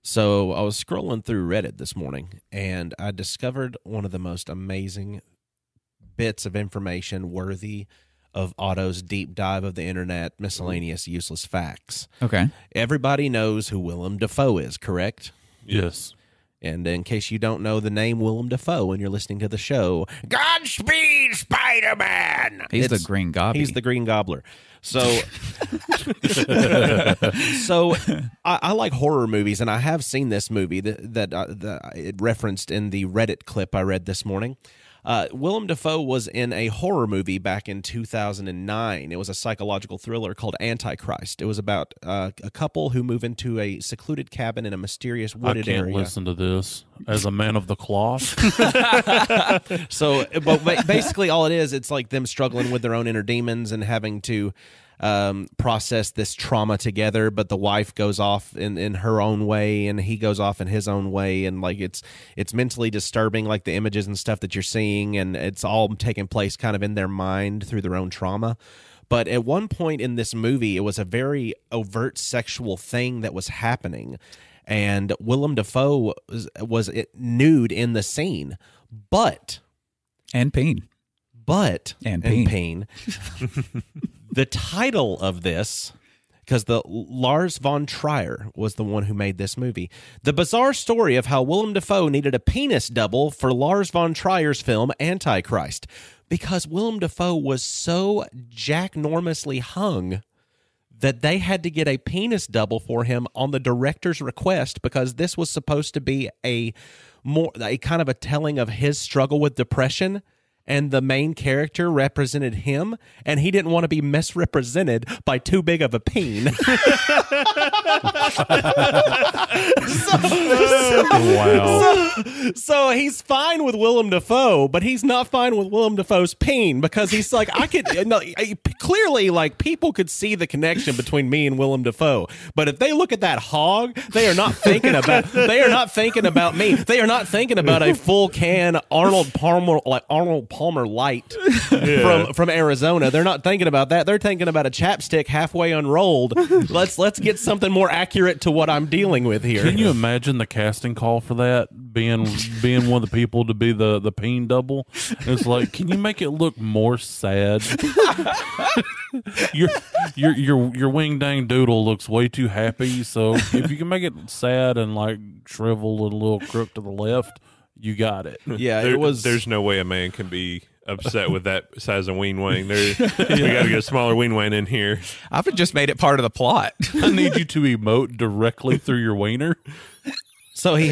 So I was scrolling through Reddit this morning, and I discovered one of the most amazing bits of information worthy of Otto's deep dive of the internet, miscellaneous useless facts. Okay. Everybody knows who Willem Dafoe is, correct? Yes. And in case you don't know the name Willem Dafoe when you're listening to the show, Godspeed, Spider-Man! He's the Green Goblin. He's the Green Gobbler. So, I like horror movies, and I have seen this movie that it referenced in the Reddit clip I read this morning. Willem Dafoe was in a horror movie back in 2009. It was a psychological thriller called Antichrist. It was about a couple who move into a secluded cabin in a mysterious wooded area. I can't listen to this as a man of the cloth. So, but basically all it is, it's like them struggling with their own inner demons and having to process this trauma together, but the wife goes off in her own way and he goes off in his own way, and like it's mentally disturbing, like the images and stuff that you're seeing, and it's all taking place kind of in their mind through their own trauma. But at one point in this movie, it was a very overt sexual thing that was happening, and Willem Dafoe was nude in the scene, and pain. The title of this, because the Lars von Trier was the one who made this movie, the bizarre story of how Willem Dafoe needed a penis double for Lars von Trier's film Antichrist, because Willem Dafoe was so jacknormously hung that they had to get a penis double for him on the director's request, because this was supposed to be a kind of a telling of his struggle with depression. And the main character represented him, and he didn't want to be misrepresented by too big of a peen. So he's fine with Willem Dafoe, but he's not fine with Willem Dafoe's peen, because he's like, clearly, like, people could see the connection between me and Willem Dafoe, but if they look at that hog, they are not thinking about me. They are not thinking about a full can Arnold Palmer Light from Arizona. They're not thinking about that. They're thinking about a chapstick halfway unrolled. Let's get something more accurate to what I'm dealing with here. Can you imagine the casting call for that being one of the people to be the peen double? It's like, can you make it look more sad? your wing dang doodle looks way too happy. So if you can make it sad and like shriveled and a little crook to the left, you got it. Yeah, There's no way a man can be upset with that size of ween wang. We got to get a smaller ween wang in here. I've just made it part of the plot. I need you to emote directly through your wiener. So he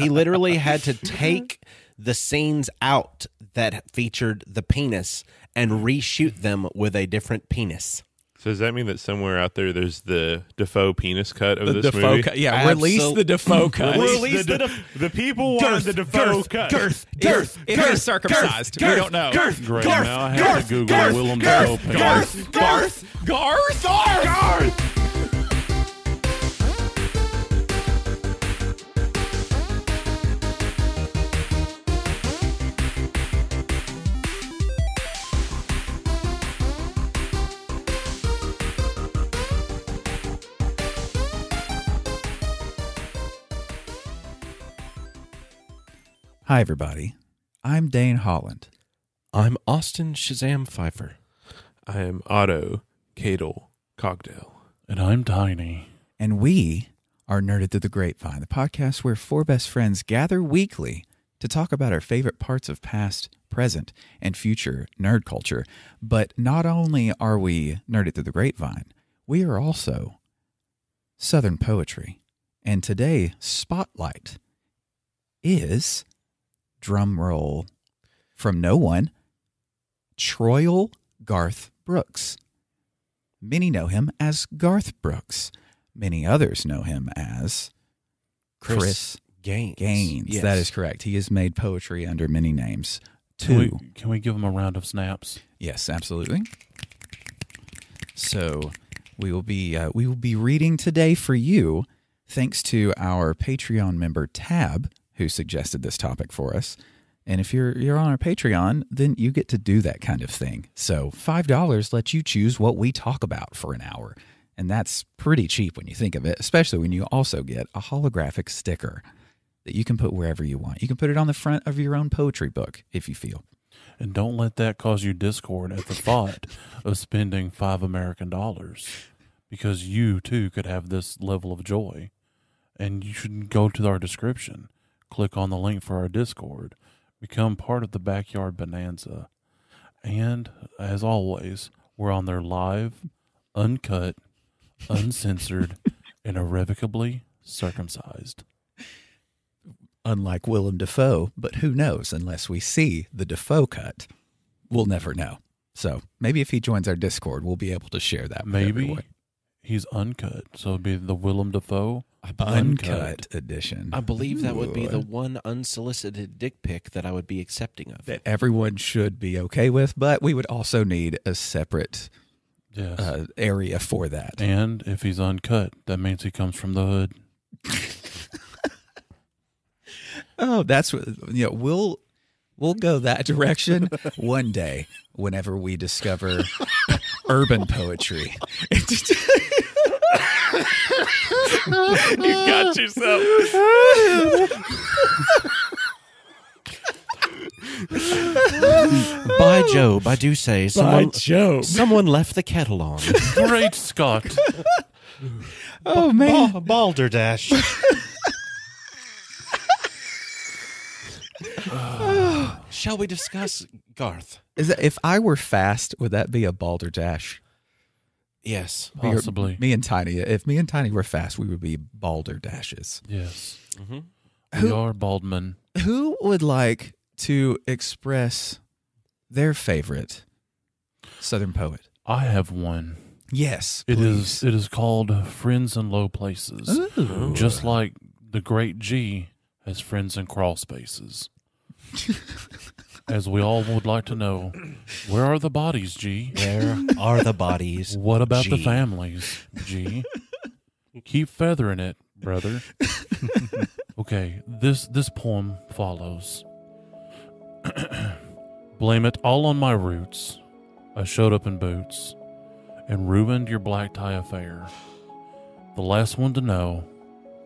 literally had to take the scenes out that featured the penis and reshoot them with a different penis. So does that mean that somewhere out there there's the Dafoe penis cut of this movie? Release the Dafoe cut. Release the people want the Dafoe cut. Girth. If he's circumcised, we don't know. Great. Now I have to Google Willem Dafoe penis. Garth. Hi, everybody. I'm Dane Holland. I'm Austin Shazam Pfeiffer. I am Otto Cadle Cogdell. And I'm Tiny. And we are Nerded Through the Grapevine, the podcast where four best friends gather weekly to talk about our favorite parts of past, present, and future nerd culture. But not only are we Nerded Through the Grapevine, we are also Southern poetry. And today's spotlight is... drum roll from no one, Troyal Garth Brooks. Many know him as Garth Brooks. Many others know him as Chris Gaines. Yes. That is correct. He has made poetry under many names. Can we give him a round of snaps? Yes, absolutely. So we will be reading today for you, thanks to our Patreon member Tab, who suggested this topic for us. And if you're on our Patreon, then you get to do that kind of thing. So $5 lets you choose what we talk about for an hour. And that's pretty cheap when you think of it, especially when you also get a holographic sticker that you can put wherever you want. You can put it on the front of your own poetry book if you feel. And don't let that cause you discord at the thought of spending $5 American, because you too could have this level of joy. And you should go to our description, click on the link for our Discord, become part of the Backyard Bonanza. And as always, we're on there live, uncut, uncensored, and irrevocably circumcised. Unlike Willem Dafoe, but who knows? Unless we see the Dafoe cut, we'll never know. So maybe if he joins our Discord, we'll be able to share that. Maybe he's uncut, so it'd be the Willem Dafoe uncut edition. I believe that would be the one unsolicited dick pic that I would be accepting of. That everyone should be okay with, but we would also need a separate area for that. And if he's uncut, that means he comes from the hood. Oh, that's what, we'll go that direction one day whenever we discover urban poetry. You got yourself. By Job, I do say someone left the kettle on. Great Scott. Oh, man. Balderdash. Shall we discuss Garth? Is that, if I were fast, would that be a balderdash? Yes. Possibly. Me and Tiny. If me and Tiny were fast, we would be balderdashes. Yes. Mm-hmm. We are Baldman. Who would like to express their favorite Southern poet? I have one. Yes, It please. is called Friends in Low Places. Ooh. Just like the great G has friends in crawl spaces. As we all would like to know, where are the bodies, G? Where are the bodies? What about G? the families, G? Keep feathering it, brother. Okay, this poem follows. Blame it all on my roots. I showed up in boots and ruined your black tie affair. The last one to know,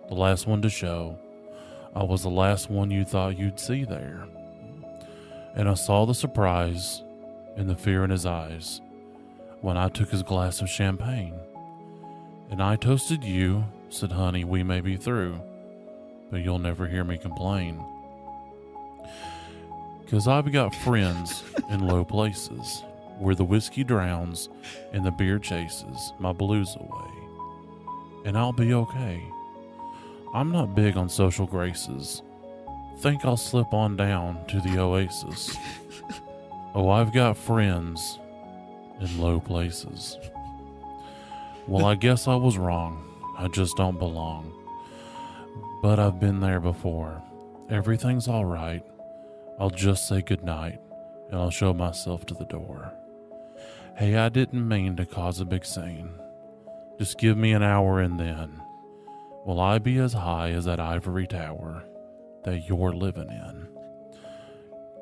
the last one to show. I was the last one you thought you'd see there. And I saw the surprise and the fear in his eyes when I took his glass of champagne. And I toasted you, said, honey, we may be through, but you'll never hear me complain. 'Cause I've got friends in low places where the whiskey drowns and the beer chases my blues away. And I'll be okay. I'm not big on social graces. Think I'll slip on down to the oasis. Oh, I've got friends in low places. Well, I guess I was wrong. I just don't belong. But I've been there before. Everything's all right. I'll just say goodnight, and I'll show myself to the door. Hey, I didn't mean to cause a big scene. Just give me an hour and then will I be as high as that ivory tower that you're living in.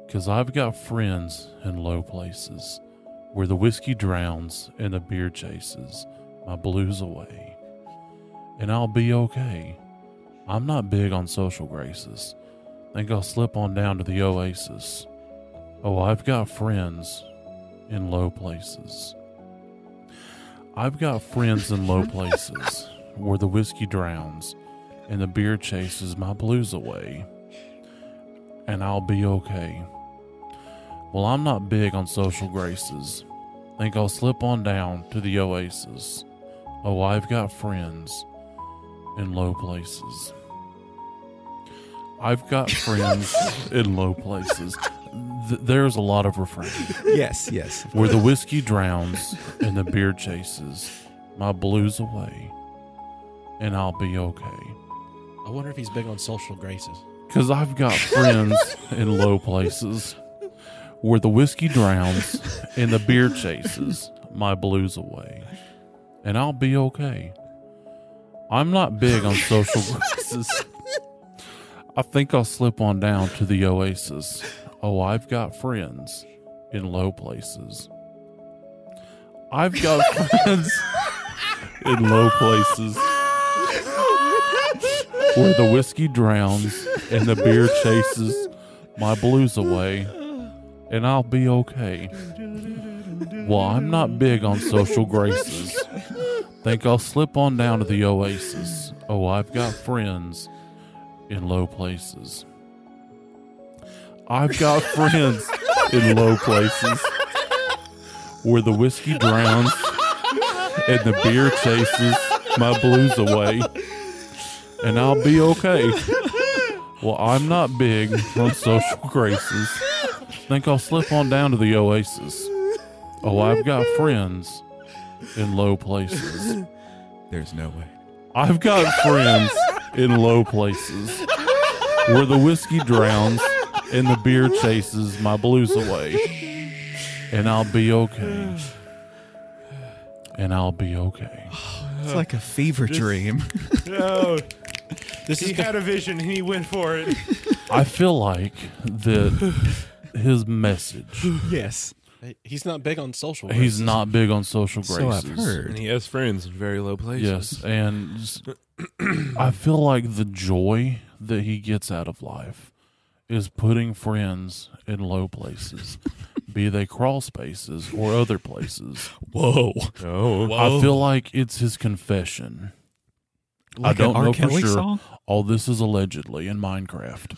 'Cause I've got friends in low places where the whiskey drowns and the beer chases my blues away. And I'll be okay. I'm not big on social graces. Think I'll slip on down to the oasis. Oh, I've got friends in low places. I've got friends in low places where the whiskey drowns and the beer chases my blues away. And I'll be okay. Well, I'm not big on social graces. Think I'll slip on down to the oasis. Oh, I've got friends in low places. I've got friends in low places. There's a lot of refrain. Yes. Where the whiskey drowns and the beer chases my blues away. And I'll be okay. I wonder if he's big on social graces. 'Cause I've got friends in low places where the whiskey drowns and the beer chases my blues away. And I'll be okay. I'm not big on social graces. I think I'll slip on down to the oasis. Oh, I've got friends in low places. I've got friends in low places where the whiskey drowns and the beer chases my blues away, and I'll be okay. Well, I'm not big on social graces. Think I'll slip on down to the oasis. Oh, I've got friends in low places. I've got friends in low places where the whiskey drowns and the beer chases my blues away, and I'll be okay. Well, I'm not big on social graces. Think I'll slip on down to the oasis. Oh, I've got friends in low places. There's no way. I've got friends in low places where the whiskey drowns and the beer chases my blues away, and I'll be okay. And I'll be okay. It's like a fever dream. No. He had a vision and he went for it. I feel like that his message. Yes. He's not big on social. He's graces. not big on social So I've graces. heard. And he has friends in very low places. Yes, and I feel like the joy that he gets out of life is putting friends in low places, be they crawl spaces or other places. Whoa. Oh. I feel like it's his confession. Like I don't an R. know for Kelly sure. song? All this is allegedly in Minecraft,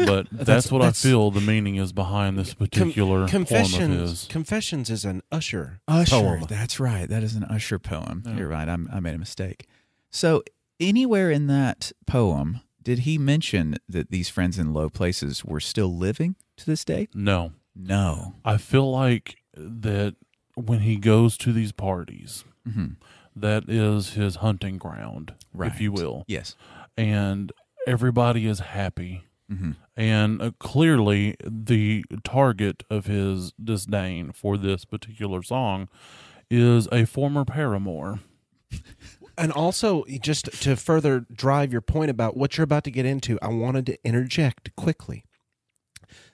but that's what I feel the meaning is behind this particular poem of his. Confessions is an Usher Usher. poem. That's right. That is an Usher poem. Yeah. You're right. I made a mistake. So anywhere in that poem, did he mention that these friends in low places were still living to this day? No, No. I feel like that when he goes to these parties, that is his hunting ground, if you will. Yes. And everybody is happy. And clearly the target of his disdain for this particular song is a former paramour. And also, just to further drive your point about what you're about to get into, I wanted to interject quickly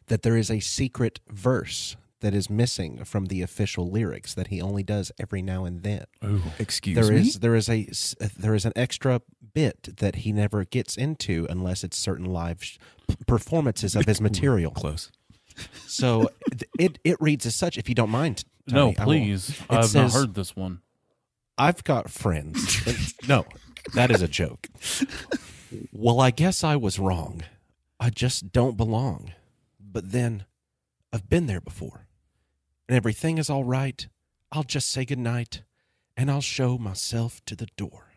that there is a secret verse that is missing from the official lyrics that he only does every now and then. Ooh. Excuse me? There is an extra bit that he never gets into unless it's certain live performances of his material. Close. So it reads as such. If you don't mind, No, Tony, I will. please. I've not says- heard this one. I've got friends. No, that is a joke. Well, I guess I was wrong. I just don't belong. But then I've been there before. And everything is all right. I'll just say goodnight and I'll show myself to the door.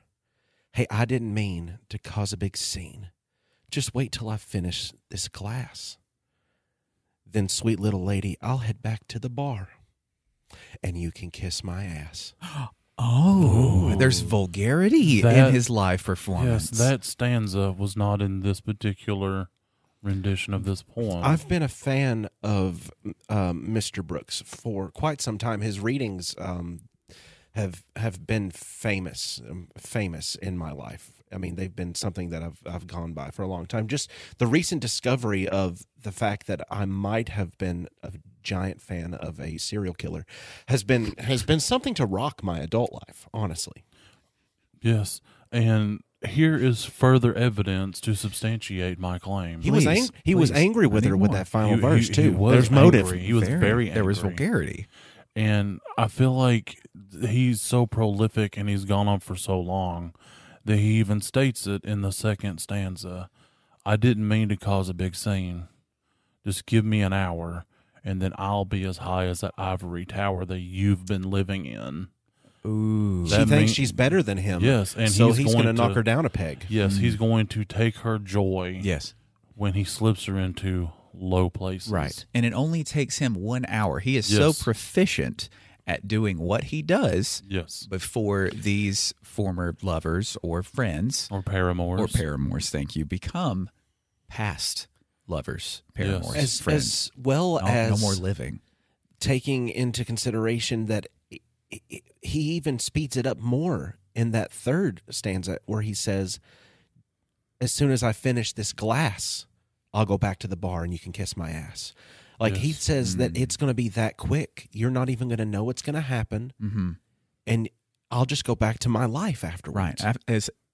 Hey, I didn't mean to cause a big scene. Just wait till I finish this glass. Then, sweet little lady, I'll head back to the bar. And you can kiss my ass. Oh, there's vulgarity in his live performance. Yes, that stanza was not in this particular rendition of this poem. I've been a fan of Mr. Brooks for quite some time. His readings have been famous in my life. I mean, they've been something that I've gone by for a long time. Just the recent discovery of the fact that I might have been a giant fan of a serial killer has been something to rock my adult life, honestly. Yes, and here is further evidence to substantiate my claim. He was angry with her with that final verse too. There's motive. He was very angry. There was vulgarity. And I feel like he's so prolific and he's gone on for so long that he even states it in the second stanza. I didn't mean to cause a big scene. Just give me an hour, and then I'll be as high as that ivory tower that you've been living in. Ooh. She thinks she's better than him. Yes, and so he's going to going knock to- her down a peg. Yes, he's going to take her joy Yes. when he slips her into low places. Right. And it only takes him 1 hour. He is Yes. so proficient at doing what he does Yes. before these former lovers or friends Or paramours. or paramours, thank you, become past lovers, paramours, As friends. well as No more living. taking into consideration that he even speeds it up more in that third stanza where he says, as soon as I finish this glass, I'll go back to the bar and you can kiss my ass. Like he says that it's going to be that quick. You're not even going to know what's going to happen. Mm-hmm. And I'll just go back to my life afterwards. Right.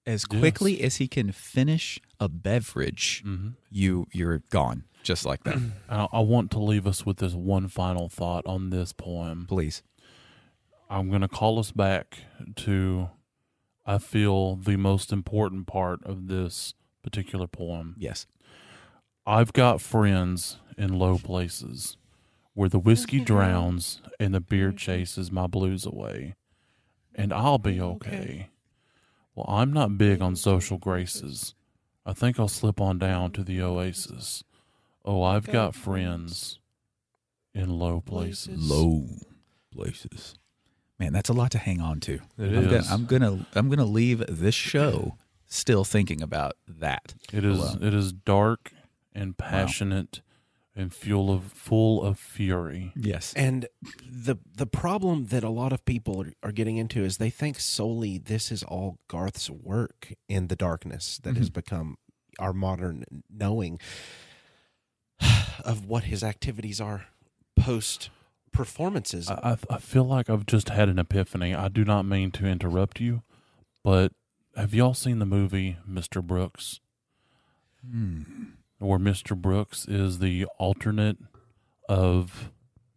As quickly as he can finish a beverage, you're gone, just like that. I want to leave us with this one final thought on this poem. Please. I'm going to call us back to, I feel, the most important part of this particular poem. Yes. I've got friends in low places where the whiskey drowns and the beer chases my blues away, and I'll be okay. Well, I'm not big on social graces. I think I'll slip on down to the oasis. Oh, I've got friends in low places. Low places. Man, that's a lot to hang on to. It is. I'm gonna leave this show still thinking about that. It is dark and passionate and full of fury. Yes. And the problem that a lot of people are getting into is they think solely this is all Garth's work in the darkness that has become our modern knowing of what his activities are post performances. I feel like I've just had an epiphany. I do not mean to interrupt you, but have y'all seen the movie Mr. Brooks? Where Mr. Brooks is the alternate of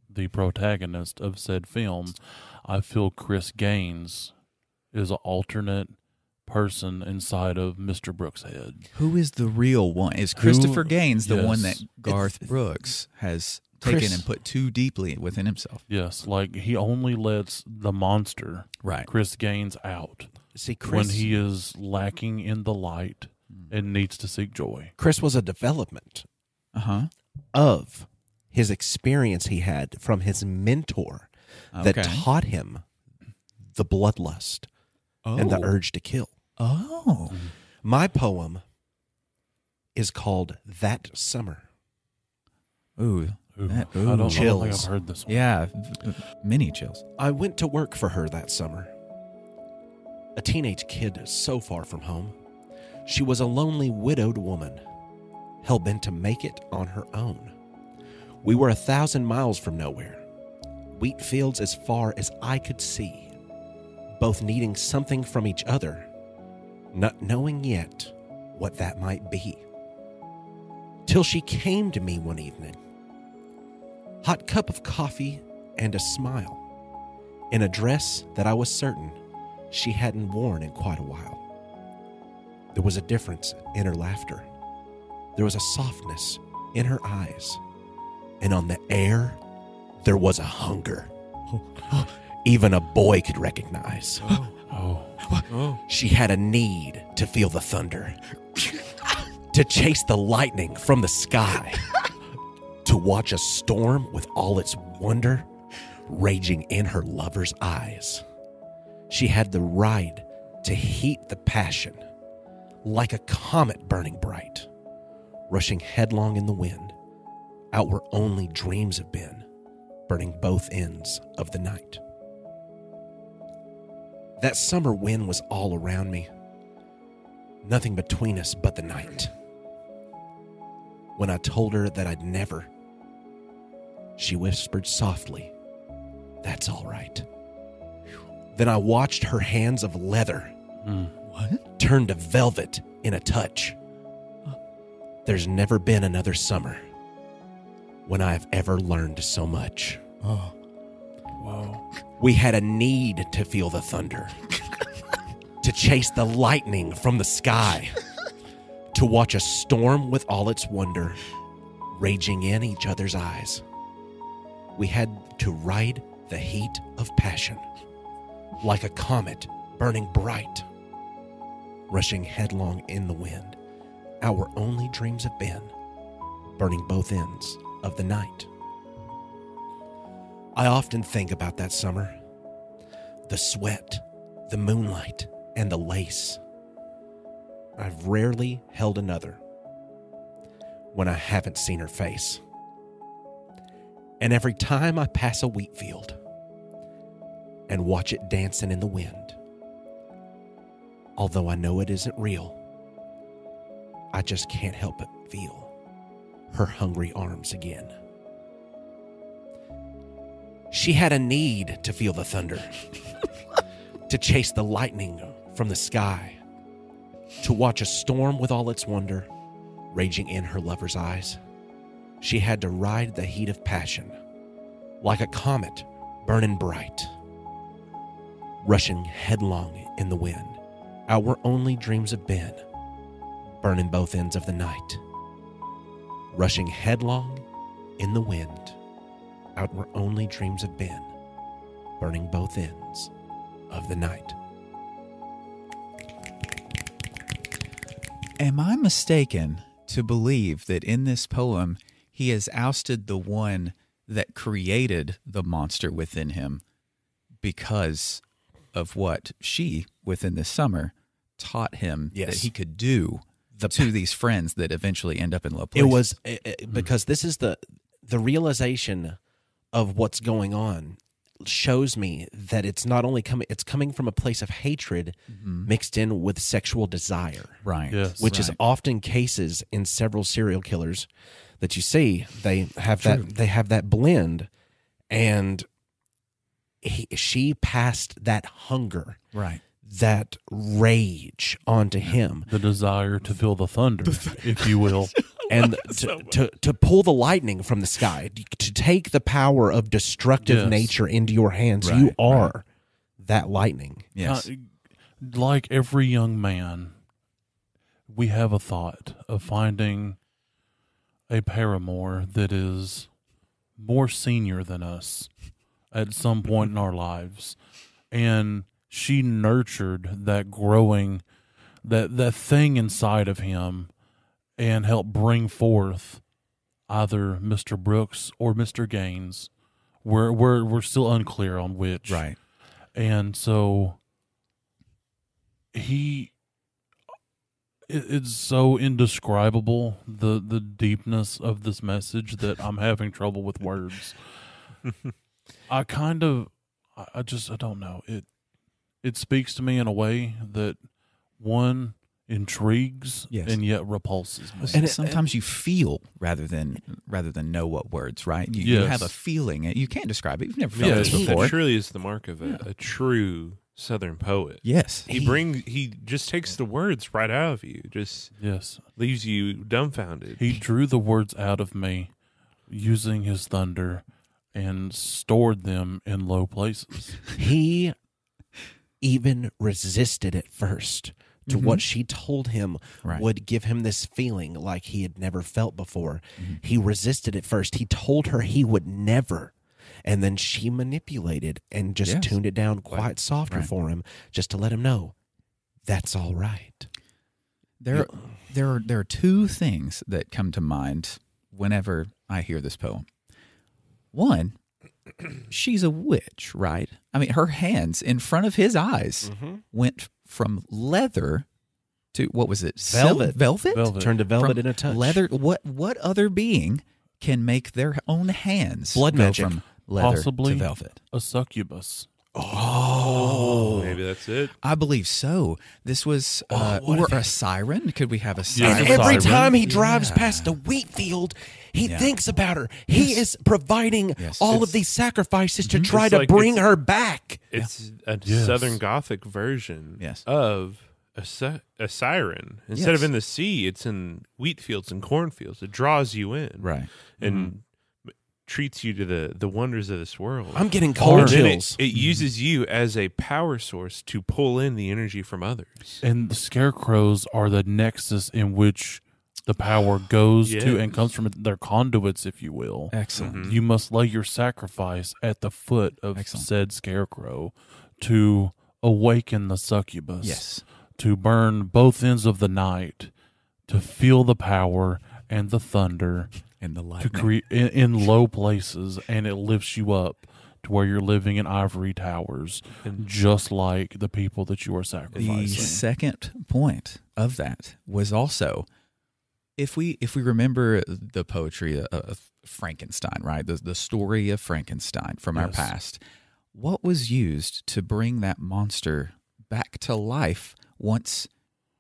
the protagonist of said film. I feel Chris Gaines is an alternate person inside of Mr. Brooks' head. Who is the real one? Is Christopher Gaines the one that Yes. Garth Brooks has taken Chris- and put too deeply within himself? Yes, like he only lets the monster, Right. Chris Gaines, out See, when Chris, he is lacking in the light and needs to seek joy. Chris was a development of his experience he had from his mentor that Okay. taught him the bloodlust and the urge to kill. Oh. My poem is called That Summer. Ooh. Ooh, That- I don't think chills. I've heard this one. Yeah. Many chills. I went to work for her that summer. A teenage kid so far from home. She was a lonely widowed woman, hell-bent to make it on her own. We were 1,000 miles from nowhere, wheat fields as far as I could see, both needing something from each other, not knowing yet what that might be. Till she came to me one evening, hot cup of coffee and a smile, in a dress that I was certain she hadn't worn in quite a while. There was a difference in her laughter. There was a softness in her eyes. And on the air, there was a hunger. Even a boy could recognize. Oh, She had a need to feel the thunder, to chase the lightning from the sky, to watch a storm with all its wonder raging in her lover's eyes. She had the right to heat the passion like a comet burning bright, rushing headlong in the wind, out where only dreams have been, burning both ends of the night. That summer wind was all around me, nothing between us but the night. When I told her that I'd never, she whispered softly, "That's all right." Then I watched her hands of leather What? turn to velvet in a touch. There's never been another summer when I've ever learned so much. Oh. whoa. We had a need to feel the thunder, to chase the lightning from the sky, to watch a storm with all its wonder raging in each other's eyes. We had to ride the heat of passion like a comet burning bright, rushing headlong in the wind, our only dreams have been, burning both ends of the night. I often think about that summer, the sweat, the moonlight, and the lace. I've rarely held another when I haven't seen her face. And every time I pass a wheat field and watch it dancing in the wind, although I know it isn't real, I just can't help but feel her hungry arms again. She had a need to feel the thunder, to chase the lightning from the sky, to watch a storm with all its wonder raging in her lover's eyes. She had to ride the heat of passion, like a comet burning bright, rushing headlong in the wind, out where only dreams have been, burning both ends of the night. Rushing headlong in the wind, out where only dreams have been, burning both ends of the night. Am I mistaken to believe that in this poem he has ousted the one that created the monster within him because of what she, within this summer, taught him that he could do to these friends that eventually end up in low places? It was because this is the realization of what's going on shows me that it's not only coming from a place of hatred mixed in with sexual desire, right? Yes. Which is often cases in several serial killers that you see. They have that blend, and she passed that hunger, right, that rage onto him, The desire to feel the thunder, if you will. and to pull the lightning from the sky, to take the power of destructive nature into your hands. Right, you are that lightning. Yes. Like every young man, we have a thought of finding a paramour that is more senior than us at some point in our lives. And she nurtured that growing, that thing inside of him, and helped bring forth either Mr. Brooks or Mr. Gaines. We're still unclear on which. Right. And so it's so indescribable, the deepness of this message, that I'm having trouble with words. I don't know. It speaks to me in a way that, one, intrigues and yet repulses me. And sometimes you feel rather than know what words, right? You have a feeling. You can't describe it. You've never felt this before. It truly is the mark of a true Southern poet. Yes. He just takes the words right out of you. Just leaves you dumbfounded. He drew the words out of me using his thunder and stored them in low places. He even resisted at first to what she told him would give him this feeling like he had never felt before. He resisted at first. He told her he would never. And then she manipulated and just tuned it down quite softer for him, just to let him know that's all right. There are two things that come to mind whenever I hear this poem. One, she's a witch, right? I mean, her hands in front of his eyes went from leather to, what was it? Velvet. Velvet? Turned to velvet From in a touch. Leather. What other being can make their own hands Blood go magic. from leather Possibly to velvet? a succubus. Oh, maybe that's it. I believe so. This was or a siren. Could we have a siren? Every Siren. time he drives past a wheat field, he thinks about her. He is providing all of these sacrifices to try It's to like bring her back. It's a Southern Gothic version of a siren. Instead of in the sea, it's in wheat fields and cornfields. It draws you in. Right. And treats you to the wonders of this world. I'm getting cold And then chills. it uses you as a power source to pull in the energy from others. And the scarecrows are the nexus in which the power goes to and comes from. Their conduits, if you will. Excellent. You must lay your sacrifice at the foot of said scarecrow to awaken the succubus. Yes. To burn both ends of the night, to feel the power and the thunder, And the to lightning. create in low places, and it lifts you up to where you're living in ivory towers, just like the people that you are The sacrificing. second point of that was also, if we remember the poetry of Frankenstein, right? The story of Frankenstein from our past, what was used to bring that monster back to life once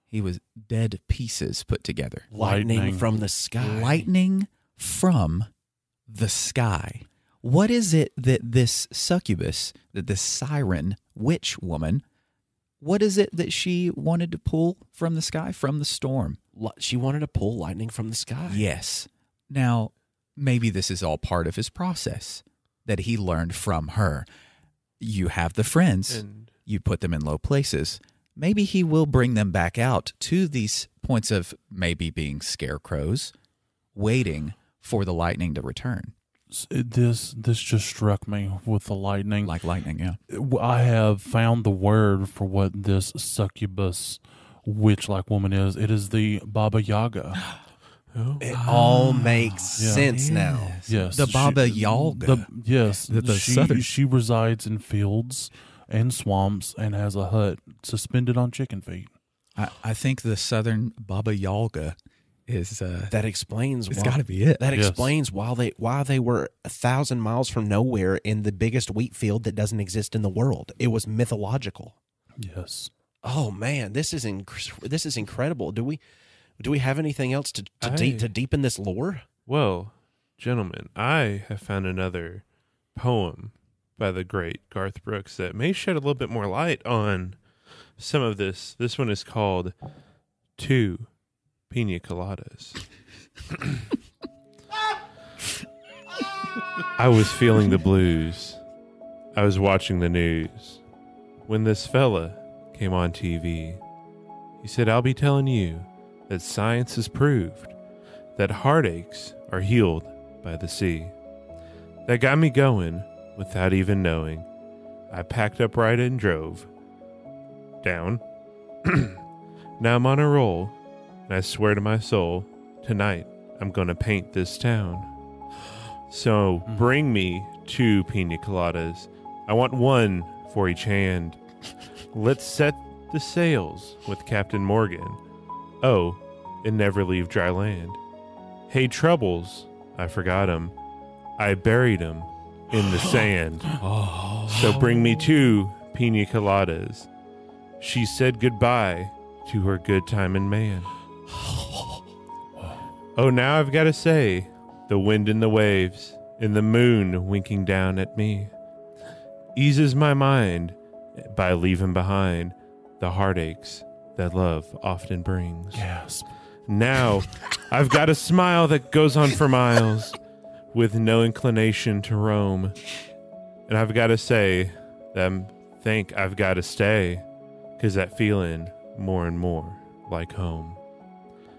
he was dead pieces put together? Lightning from the sky. Lightning from the sky. What is it that this succubus, that this siren witch woman what is it that she wanted to pull from the sky, from the storm? She wanted to pull lightning from the sky. Yes. Now, maybe this is all part of his process that he learned from her. You have the friends. You put them in low places. Maybe he will bring them back out to these points of maybe being scarecrows, waiting for the lightning to return. This just struck me with the lightning. Like lightning, yeah. I have found the word for what this succubus witch-like woman is. It is the Baba Yaga. It all makes sense now. Yes. The Baba Yaga. She resides in fields and swamps and has a hut suspended on chicken feet. I think the southern Baba Yaga is that explains. It's got to be it. That explains why they were 1,000 miles from nowhere in the biggest wheat field that doesn't exist in the world. It was mythological. Yes. Oh man, this is incredible. Do we have anything else to deepen this lore? Well, gentlemen, I have found another poem by the great Garth Brooks that may shed a little bit more light on some of this. This one is called 2 Pina Coladas. I was feeling the blues. I was watching the news when this fella came on TV. He said, "I'll be telling you that science has proved that heartaches are healed by the sea." That got me going without even knowing. I packed up right and drove down. Now I'm on a roll, and I swear to my soul, tonight I'm gonna paint this town. So bring me 2 pina coladas. I want 1 for each hand. Let's set the sails with Captain Morgan. Oh, and never leave dry land. Hey, Troubles, I forgot him. I buried him in the sand. So bring me 2 pina coladas. She said goodbye to her good timing man. Oh, now I've got to say, the wind and the waves and the moon winking down at me eases my mind by leaving behind the heartaches that love often brings. Gasp. Now I've got a smile that goes on for miles with no inclination to roam. And I've got to say that I think I've got to stay, 'cause that feeling more and more like home.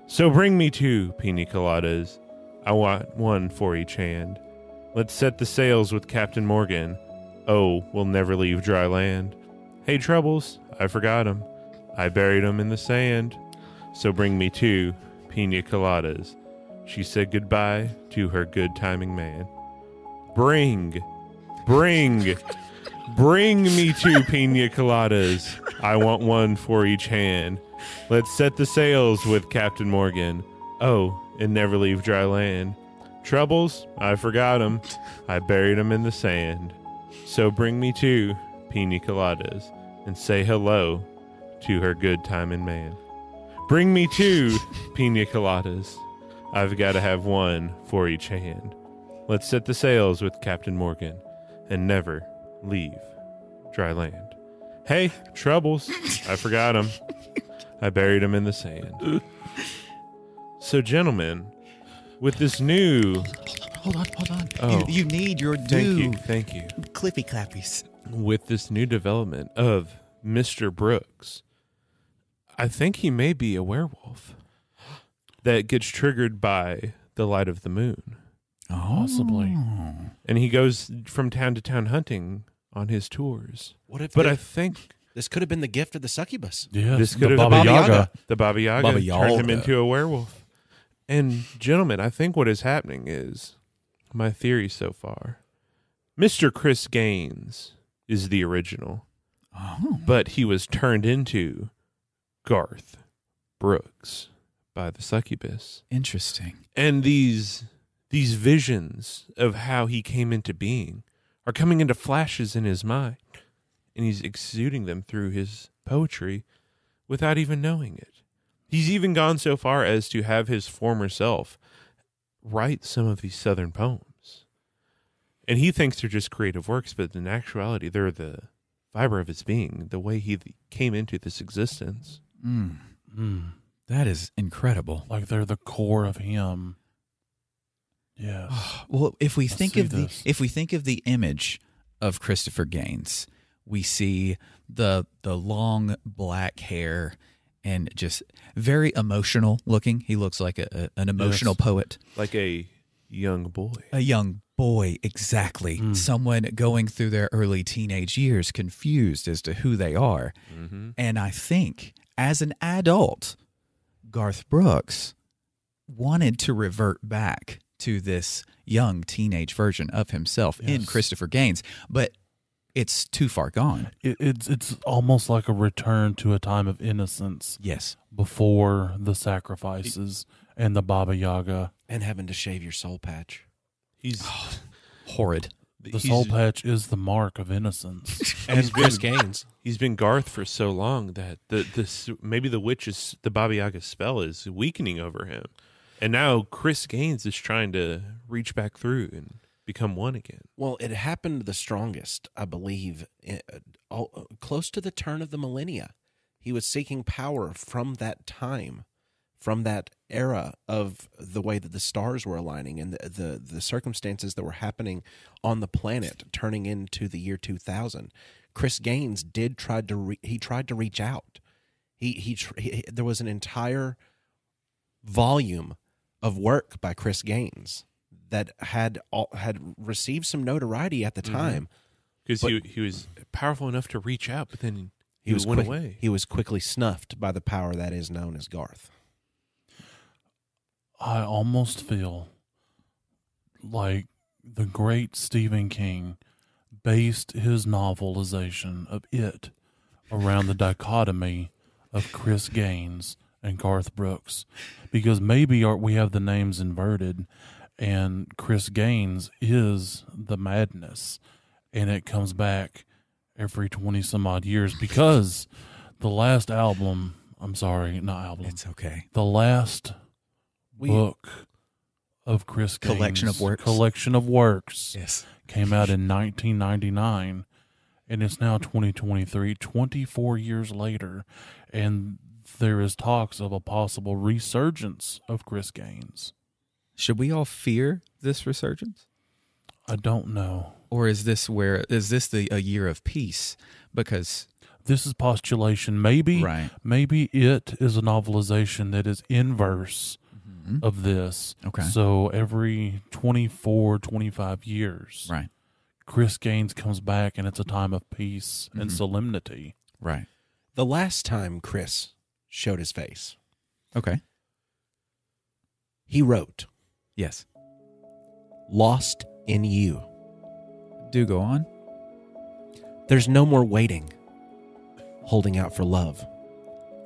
So bring me 2 pina coladas. I want 1 for each hand. Let's set the sails with Captain Morgan. Oh, we'll never leave dry land. Hey, Troubles, I forgot him. I buried him in the sand. So bring me 2 pina coladas. She said goodbye to her good timing man. Bring me 2 pina coladas. I want 1 for each hand. Let's set the sails with Captain Morgan. Oh, and never leave dry land. Troubles, I forgot him. I buried him in the sand. So bring me 2 pina coladas and say hello to her good timing man. Bring me 2 pina coladas. I've got to have 1 for each hand. Let's set the sails with Captain Morgan and never leave dry land. Hey, Troubles, I forgot him. I buried him in the sand. So, gentlemen, with this new... Hold on. Oh, you need your due. Thank you. Clippy clappies. With this new development of Mr. Brooks, I think he may be a werewolf that gets triggered by the light of the moon. Possibly. And he goes from town to town hunting on his tours. I think this could have been the gift of the succubus. Yeah, this could have Baba been Yaga. The Baba Yaga turned him into a werewolf. And gentlemen, I think what is happening is, my theory so far, Mr. Chris Gaines is the original, but he was turned into Garth Brooks by the succubus. Interesting. And these visions of how he came into being are coming into flashes in his mind, and he's exuding them through his poetry without even knowing it. He's even gone so far as to have his former self write some of these Southern poems. And he thinks they're just creative works, but in actuality, they're the fiber of his being, the way he came into this existence. That is incredible. Like they're the core of him. Yes. Well, if we think see of this. the image of Christopher Gaines, we see the long black hair and just very emotional looking. He looks like an emotional poet. Like a young boy. A young boy, exactly. Someone going through their early teenage years, confused as to who they are. And I think, as an adult, Garth Brooks wanted to revert back to this young teenage version of himself in Christopher Gaines, but it's too far gone. It's almost like a return to a time of innocence. Yes. Before the sacrifices and the Baba Yaga. And having to shave your soul patch. He's Horrid. The soul patch is the mark of innocence. And Chris Gaines. He's been Garth for so long that maybe the Baba Yaga spell is weakening over him. And now Chris Gaines is trying to reach back through and become one again. Well, it happened the strongest, I believe, close to the turn of the millennia. He was seeking power from that time, from that era of the way that the stars were aligning and the circumstances that were happening on the planet turning into the year 2000. Chris Gaines tried to reach out. There was an entire volume of work by Chris Gaines that had received some notoriety at the time, because he was powerful enough to reach out, but then he went away. He was quickly snuffed by the power that is known as Garth. I almost feel like the great Stephen King based his novelization of It around the dichotomy of Chris Gaines and Garth Brooks, because maybe we have the names inverted and Chris Gaines is the madness and it comes back every 20 some odd years, because the last album, It's okay. the last book of Chris Gaines, collection of works Yes. came out in 1999, and it's now 2023, 24 years later, and there is talks of a possible resurgence of Chris Gaines. Should we all fear this resurgence? I don't know. Or is this a year of peace? Because This is postulation. Maybe it is a novelization that is inverse of this. Okay. So every 24, 25 years, right. Chris Gaines comes back and it's a time of peace and solemnity. Right. The last time Chris showed his face, Okay. he wrote, Yes. "Lost in you. Do go on. There's no more waiting, holding out for love.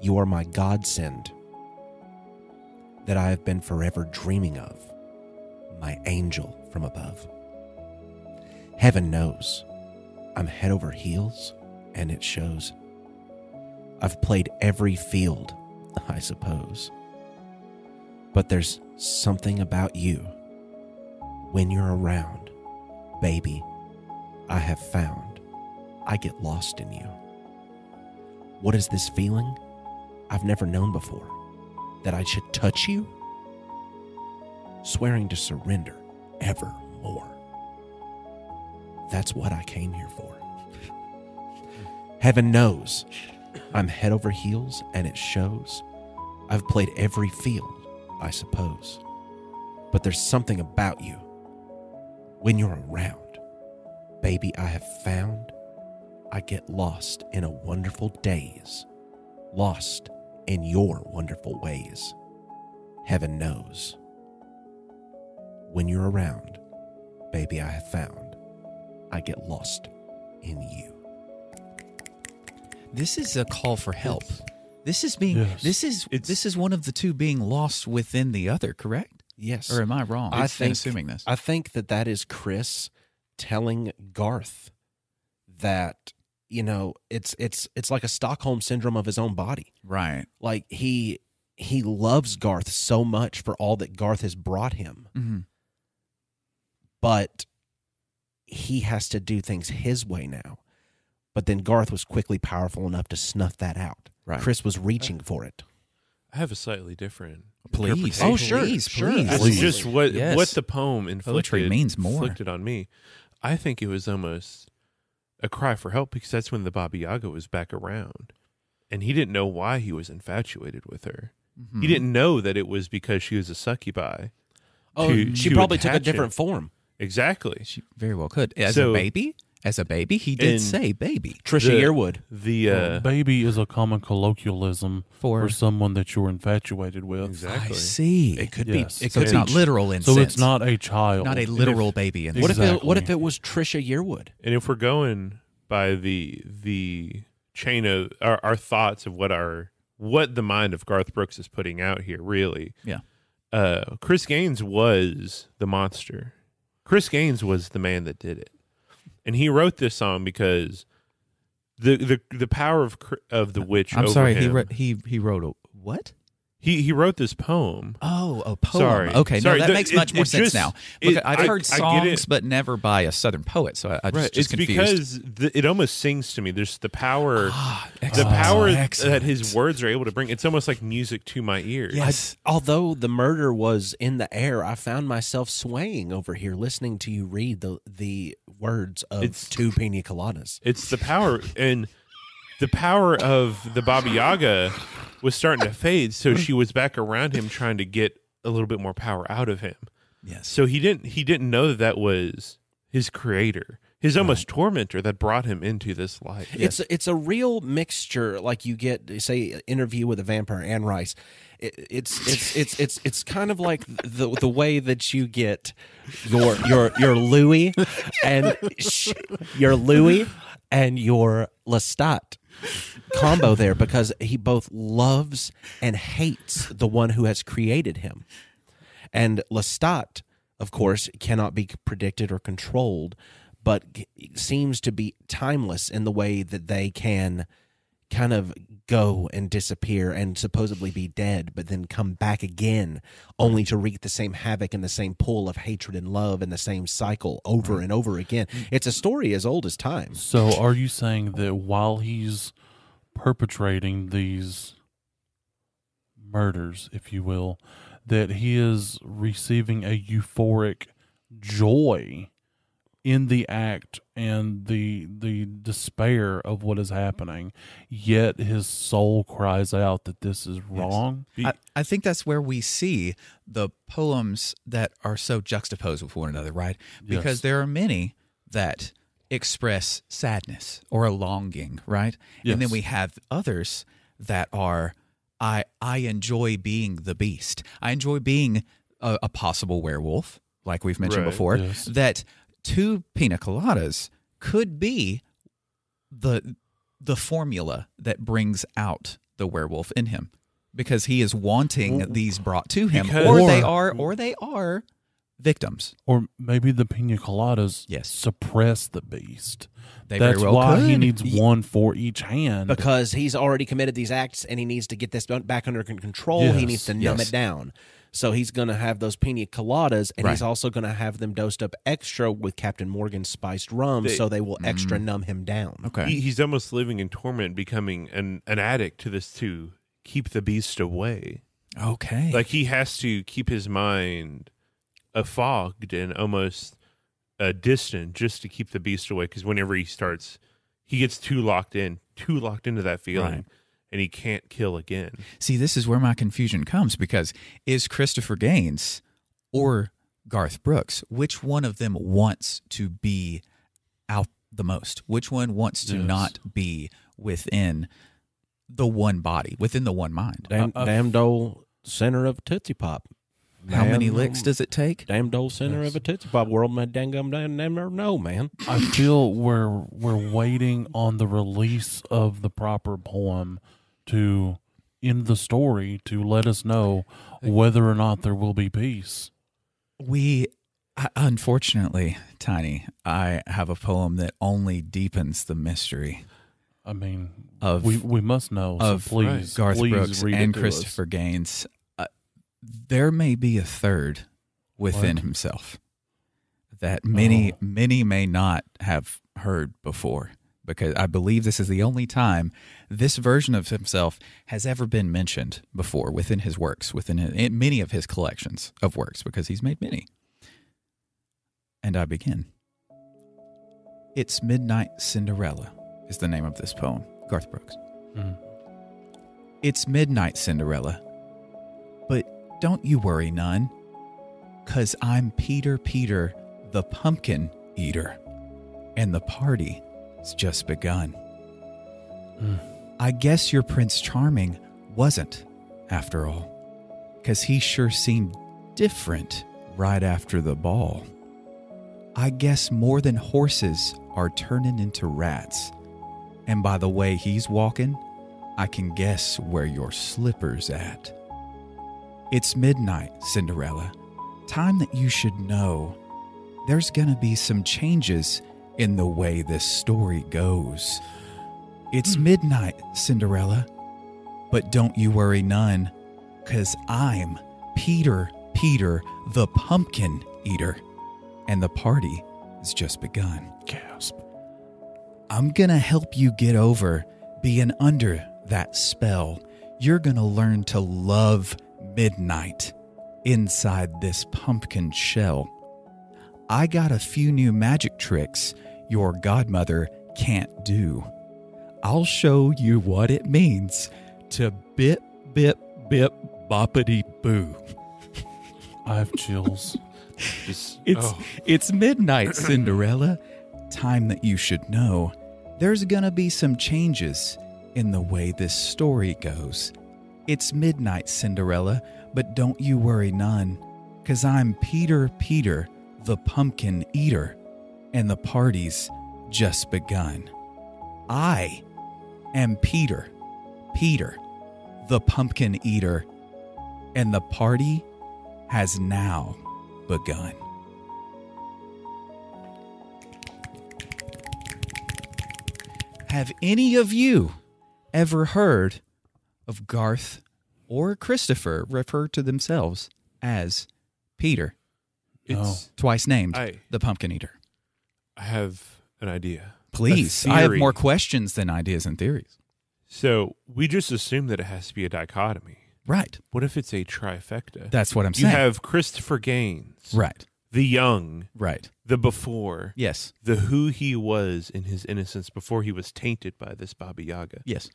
You are my godsend that I have been forever dreaming of, my angel from above. Heaven knows I'm head over heels, and it shows. I've played every field, I suppose. But there's something about you. When you're around, baby, I have found I get lost in you. What is this feeling I've never known before? That I should touch you? Swearing to surrender evermore. That's what I came here for. Heaven knows I'm head over heels, and it shows. I've played every field, I suppose. But there's something about you. When you're around, baby, I have found I get lost in a wonderful daze. Lost in your wonderful ways. Heaven knows. When you're around, baby, I have found I get lost in you." This is a call for help. This is being Yes. this is one of the two being lost within the other, correct? Yes. Or am I wrong? I In think assuming this. I think that is Chris telling Garth that, it's like a Stockholm syndrome of his own body. Right. Like he loves Garth so much for all that Garth has brought him. Mm-hmm. But he has to do things his way now. But then Garth was quickly powerful enough to snuff that out. Right. Chris was reaching for it. I have a slightly different Please. interpretation. Oh, sure. Please. It's just what the poem Poetry means more. inflicted on me. I think it was almost a cry for help because that's when the Baba Yaga was back around. And he didn't know why he was infatuated with her. Mm-hmm. He didn't know that it was because she was a succubi. She probably took a different form. Exactly. She very well could. As a baby, he did say baby. Trisha Yearwood. Baby is a common colloquialism for someone that you're infatuated with. Exactly. I see. It could Yes. be. So it's not literal in So sense. it's not a child. Not a literal baby. In What this. if it was Trisha Yearwood? And if we're going by the chain of our thoughts of what the mind of Garth Brooks is putting out here, really. Yeah. Chris Gaines was the monster. Chris Gaines was the man that did it. And he wrote this song because the power of the witch. I'm over sorry. him, He wrote a what? He wrote this poem. Oh, a poem. Sorry. Okay, Sorry. No, that makes much more sense now. Look, I've heard I songs, get it. but never by a Southern poet, so I just It's confused. because it almost sings to me. There's the power, that his words are able to bring. It's almost like music to my ears. Yes. Although the murder was in the air, I found myself swaying over here listening to you read the words of two pina coladas. It's the power, and the power of the Baba Yaga was starting to fade, so she was back around him trying to get a little bit more power out of him. Yes. So he didn't know that was his creator, his almost tormentor that brought him into this life. It's a real mixture, like you get, say, Interview with a Vampire, Anne Rice. It's kind of like the way that you get your Louis and your Louis and your Lestat combo there, because he both loves and hates the one who has created him. And Lestat, of course, cannot be predicted or controlled, but seems to be timeless in the way that they can kind of go and disappear and supposedly be dead, but then come back again, only to wreak the same havoc and the same pull of hatred and love and the same cycle over and over again. It's a story as old as time. So are you saying that while he's perpetrating these murders, if you will, that he is receiving a euphoric joy in the act and the despair of what is happening, yet his soul cries out that this is wrong? I think that's where we see the poems that are so juxtaposed with one another, right? Because there are many that express sadness or a longing, right? Yes. And then we have others that are, I enjoy being the beast. I enjoy being a possible werewolf, like we've mentioned before, yes. that two pina coladas could be the formula that brings out the werewolf in him, because he is wanting these brought to him, or they are victims. Or maybe the pina coladas Yes. suppress the beast. They That's very well why could. he needs one for each hand. Because he's already committed these acts and he needs to get this back under control. Yes, He needs to numb it down. So he's going to have those pina coladas, and he's also going to have them dosed up extra with Captain Morgan's spiced rum, so they will extra numb him down. Okay. He's almost living in torment, becoming an addict to this to keep the beast away. Okay. Like he has to keep his mind fogged and almost distant just to keep the beast away, because whenever he gets too locked into that feeling. Right. And he can't kill again. See, this is where my confusion comes, because is Christopher Gaines or Garth Brooks, which one of them wants to be out the most? Which one wants to not be within the one body, within the one mind? Damned old center of a Tootsie Pop. How many licks does it take? Damned old center of a Tootsie Pop. World may dangum never know, man. I feel we're waiting on the release of the proper poem to end the story to let us know whether or not there will be peace. Unfortunately, Tiny, I have a poem that only deepens the mystery. I mean, Of- we must know. Of so please, Garth please Brooks read and it to us. Christopher Gaines. There may be a third within himself that many may not have heard before. because I believe this is the only time this version of himself has ever been mentioned before within his works, in many of his collections of works, because he's made many. And I begin. It's Midnight Cinderella is the name of this poem, Garth Brooks. It's midnight, Cinderella, but don't you worry none, 'cause I'm Peter, the pumpkin eater, and the party's just begun. I guess your Prince Charming wasn't, after all, 'cause he sure seemed different right after the ball. I guess more than horses are turning into rats, and by the way he's walking, I can guess where your slipper's at. It's midnight, Cinderella, time that you should know there's gonna be some changes in the way this story goes. It's midnight, Cinderella, but don't you worry none, 'cause I'm Peter, the pumpkin eater, and the party has just begun. Gasp. I'm gonna help you get over being under that spell. You're gonna learn to love midnight inside this pumpkin shell. I got a few new magic tricks your godmother can't do. I'll show you what it means to bip, bip, bip, boppity boo. I have chills. It's midnight, Cinderella. Time that you should know there's gonna be some changes in the way this story goes. It's midnight, Cinderella, but don't you worry none, 'cause I'm Peter, the pumpkin eater, and the party's just begun. I am Peter, the pumpkin eater, and the party has now begun. Have any of you ever heard of Garth or Christopher refer to themselves as Peter? It's Twice named I- the Pumpkin Eater. I have an idea. Please, A I have theory. more questions than ideas and theories. So we just assume that it has to be a dichotomy. Right. What if it's a trifecta? That's what I'm You saying. have Christopher Gaines, Right. the young, Right. the before, Yes. the who he was in his innocence before he was tainted by this Baba Yaga. Yes.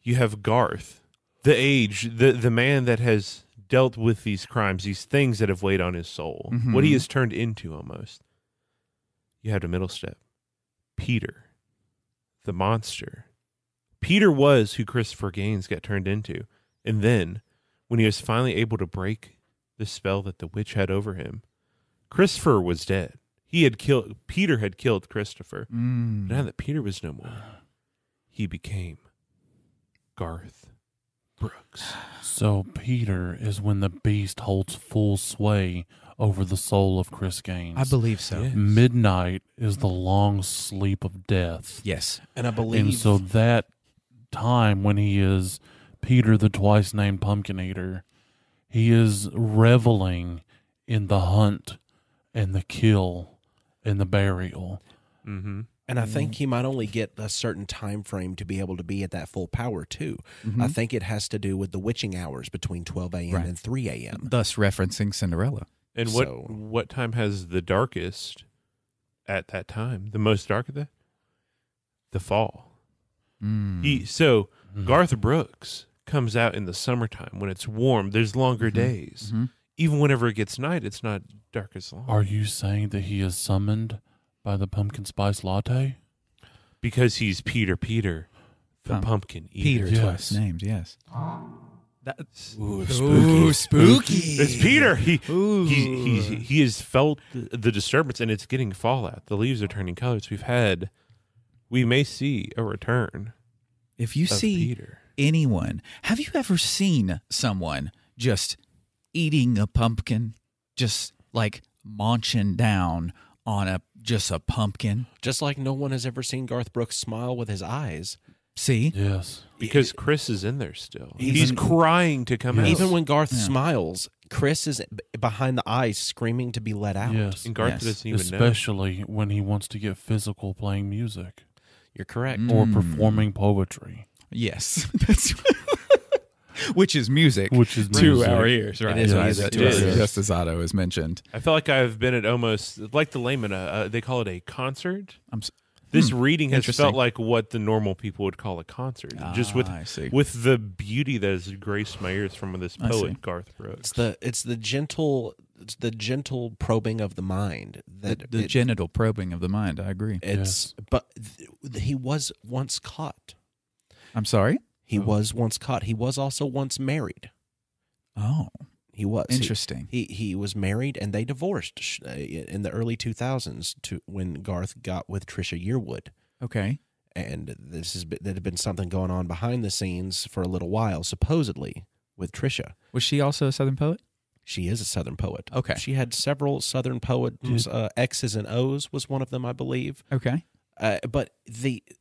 You have Garth, the age, the man that has dealt with these crimes, these things that have weighed on his soul, what he has turned into almost. You had a middle step. Peter, the monster. Peter was who Christopher Gaines got turned into. And then, when he was finally able to break the spell that the witch had over him, Christopher was dead. Peter had killed Christopher. Now that Peter was no more, he became Garth Brooks. So Peter is when the beast holds full sway over the soul of Chris Gaines. I believe so. Yeah. Midnight is the long sleep of death. Yes. And I believe And so that time when he is Peter the twice named pumpkin eater, he is reveling in the hunt and the kill and the burial. Mm-hmm. And I think he might only get a certain time frame to be able to be at that full power, too. I think it has to do with the witching hours between 12 a.m. Right. and 3 a.m. Thus referencing Cinderella. And what time has the darkest at that time? The most dark of that? The fall. Garth Brooks comes out in the summertime when it's warm. There's longer days. Even whenever it gets night, it's not dark as long. Are you saying that he is summoned by the pumpkin spice latte? Because he's Peter, the pumpkin eater. Peter Yes. twice named, yes. Ooh, spooky. It's Peter. He has felt the disturbance, and it's getting fallout. The leaves are turning colors. We may see a return If you of see Peter. anyone, have you ever seen someone just eating a pumpkin, just like munching down on just a pumpkin? Just like no one has ever seen Garth Brooks smile with his eyes. See? Yes. Because Chris is in there still. Even- He's crying to come out. Even when Garth smiles, Chris is behind the eyes screaming to be let out. Yes. And Garth Yes. doesn't even know. Especially when he wants to get physical playing music. You're correct. or performing poetry, Yes. That's which is music. which is to music. our ears, right? It is Right, music that- to our just, ears. just as Otto has mentioned. I feel like I've been at almost like the layman. They call it a concert. I'm s- This reading has interesting. felt like what the normal people would call a concert, just with I see. with the beauty that has graced my ears from this I see. poet Garth Brooks. It's the gentle probing of the mind that the genital probing of the mind. I agree. it's but he was once caught. I'm sorry? He was once caught. He was also once married. Oh, He was interesting. He was married and they divorced in the early 2000s to when Garth got with Trisha Yearwood. Okay. And there had been something going on behind the scenes for a little while, supposedly, with Trisha. Was she also a Southern poet? She is a Southern poet. Okay. She had several Southern poets. X's and O's was one of them, I believe. Okay. But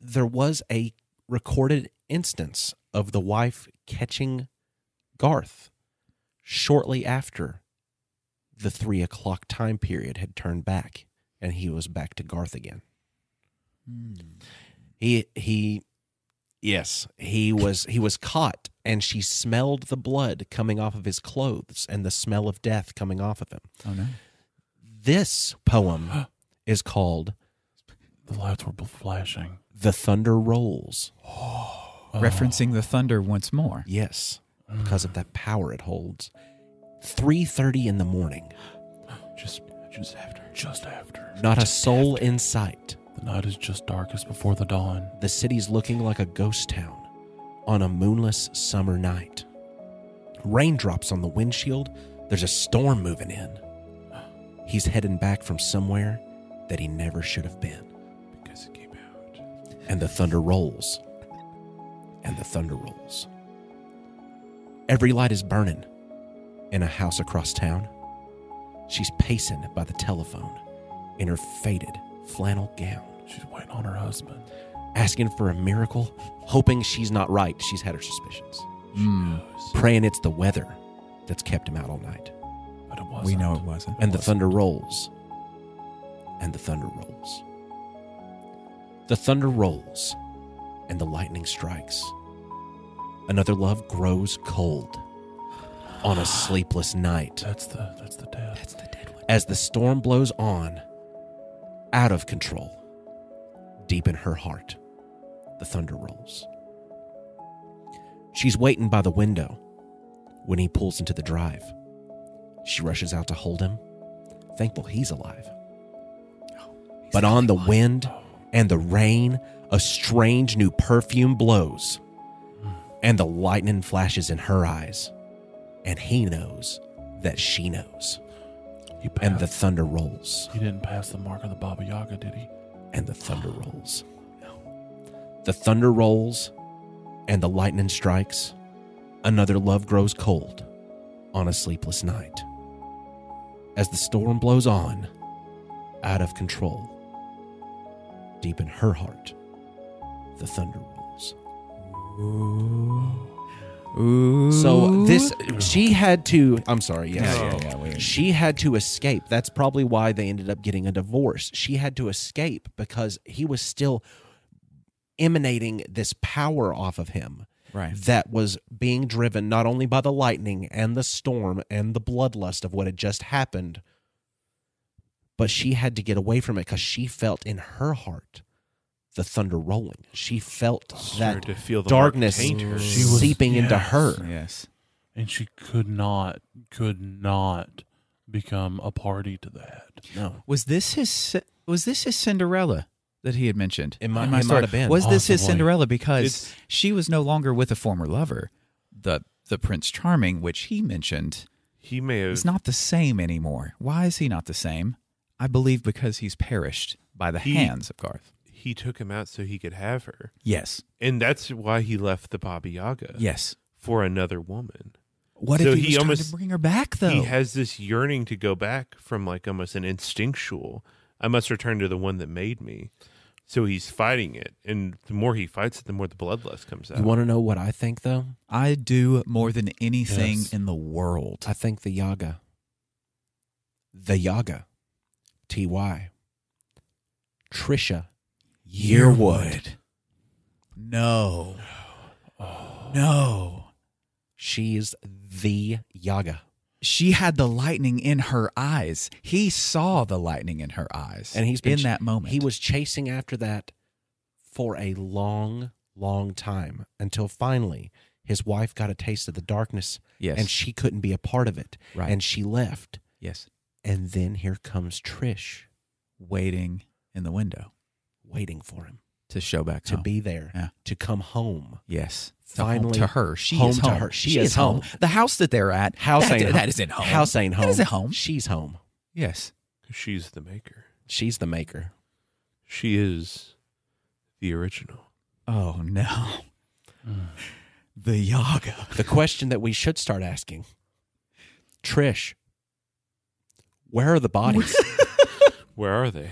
there was a recorded instance of the wife catching Garth shortly after the 3 o'clock time period had turned back, and he was back to Garth again. He was caught, and she smelled the blood coming off of his clothes and the smell of death coming off of him. Oh, no. This poem is called The lights were flashing. "The Thunder Rolls." Referencing the thunder once more. Yes, because of that power it holds. 3:30 in the morning. Just after. Not a soul in sight. The night is just darkest before the dawn. The city's looking like a ghost town on a moonless summer night. Raindrops on the windshield. There's a storm moving in. He's heading back from somewhere that he never should have been. Because it came out. And the thunder rolls. And the thunder rolls. Every light is burning in a house across town. She's pacing by the telephone in her faded flannel gown, She's waiting on her husband. asking for a miracle, hoping she's not right. She's had her suspicions. Praying it's the weather that's kept him out all night. But it wasn't. We know it wasn't. And the thunder rolls. And the thunder rolls. The thunder rolls. And the lightning strikes. Another love grows cold on a sleepless night. That's the death. That's the dead one. As the storm blows on, out of control, deep in her heart, the thunder rolls. She's waiting by the window when he pulls into the drive. She rushes out to hold him, thankful he's alive. But on the wind and the rain, a strange new perfume blows, and the lightning flashes in her eyes, and he knows that she knows. And the thunder rolls. He didn't pass the mark of the Baba Yaga, did he? And the thunder rolls. The thunder rolls, and the lightning strikes. Another love grows cold on a sleepless night. As the storm blows on, out of control, deep in her heart, the thunder rolls. Ooh. So she had to, I'm sorry, yes. Yeah. She had to escape. That's probably why they ended up getting a divorce. She had to escape because he was still emanating this power off of him. Right. That was being driven not only by the lightning and the storm and the bloodlust of what had just happened, but she had to get away from it because she felt in her heart the thunder rolling. She felt Started that to feel the darkness mark taint her. She was- seeping into her. Yes. And she could not become a party to that. No. Was this his Cinderella that he had mentioned? It might- in my it might story? have been. Was this his Possibly. Cinderella because It's- she was no longer with a former lover, the Prince Charming, which he mentioned He may have. is not the same anymore. Why is he not the same? I believe because he's perished by the hands of Garth. He took him out so he could have her, Yes. and that's why he left the Baba Yaga. Yes. For another woman. What So if he he was trying almost- to bring her back, though? He has this yearning to go back from like almost an instinctual. I must return to the one that made me. So he's fighting it, and the more he fights it, the more the bloodlust comes out. You want to know what I think, though? I do more than anything Yes. in the world. I think the Yaga. The Yaga. TY. Trisha Yearwood No. No. She's the Yaga. She had the lightning in her eyes. He saw the lightning in her eyes. And he's been in that moment. He was chasing after that for a long, long time until finally his wife got a taste of the darkness. Yes. And she couldn't be a part of it. Right. And she left. Yes. And then here comes Trish Waiting in the window waiting for him to show back to home. be there, Yeah. to come home. Yes. Finally, to her. She home is to home. her. She is home. The house that they're at. House ain't home. That isn't home. House ain't home. That isn't home. She's home. Yes. She's the maker. She's the maker. She is the original. Oh, no. The Yaga. The question that we should start asking, Trish, where are the bodies? Where are they?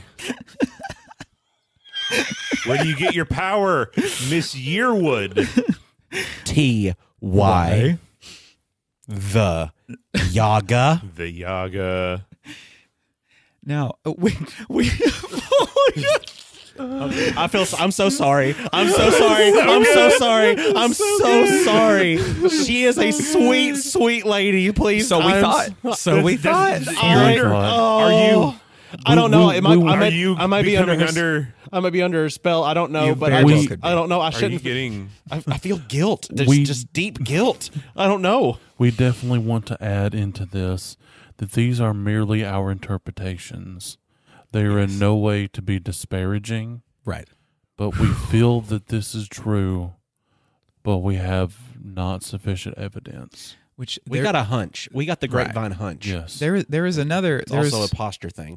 Where do you get your power, Miss Yearwood? T-Y. The Yaga. The Yaga. Now, I'm so sorry. I'm so sorry. I'm so sorry. I'm so sorry. She is a sweet, sweet lady. Please. So we thought. Are you? I don't know. I might be becoming under I might be under her spell. I don't know, You but very well could be. I don't know. I Are you shouldn't. getting? I feel guilt. There's just deep guilt. I don't know. We definitely want to add into this that these are merely our interpretations. They are in no way to be disparaging, Right. but we feel that this is true, but we have not sufficient evidence. Which We got a hunch. We got the Grapevine hunch. Yes. there is another. It's There's also a posture thing.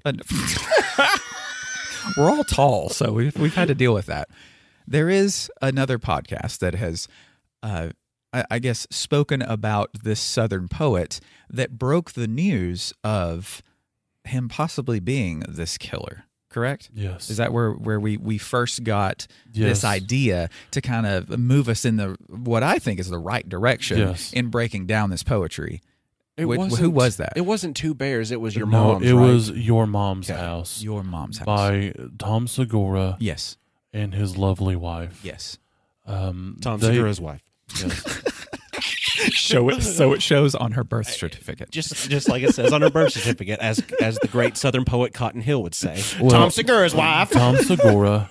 We're all tall, so we've had to deal with that. There is another podcast that has, I guess, spoken about this Southern poet that broke the news of him possibly being this killer. Correct? Yes. Is that where we first got Yes. this idea to kind of move us in the what I think is the right direction Yes. in breaking down this poetry? Who wasn't- was that? It wasn't Two Bears. It was your No, mom's. it right? was Your Mom's Okay. House Your Mom's House. by Tom Segura Yes. and his lovely wife. Yes. Tom they- Segura's wife. Yes. Show it so it shows on her birth certificate. Just like it says on her birth certificate, as the great Southern poet Cotton Hill would say. Well, Tom Segura's wife. Tom Segura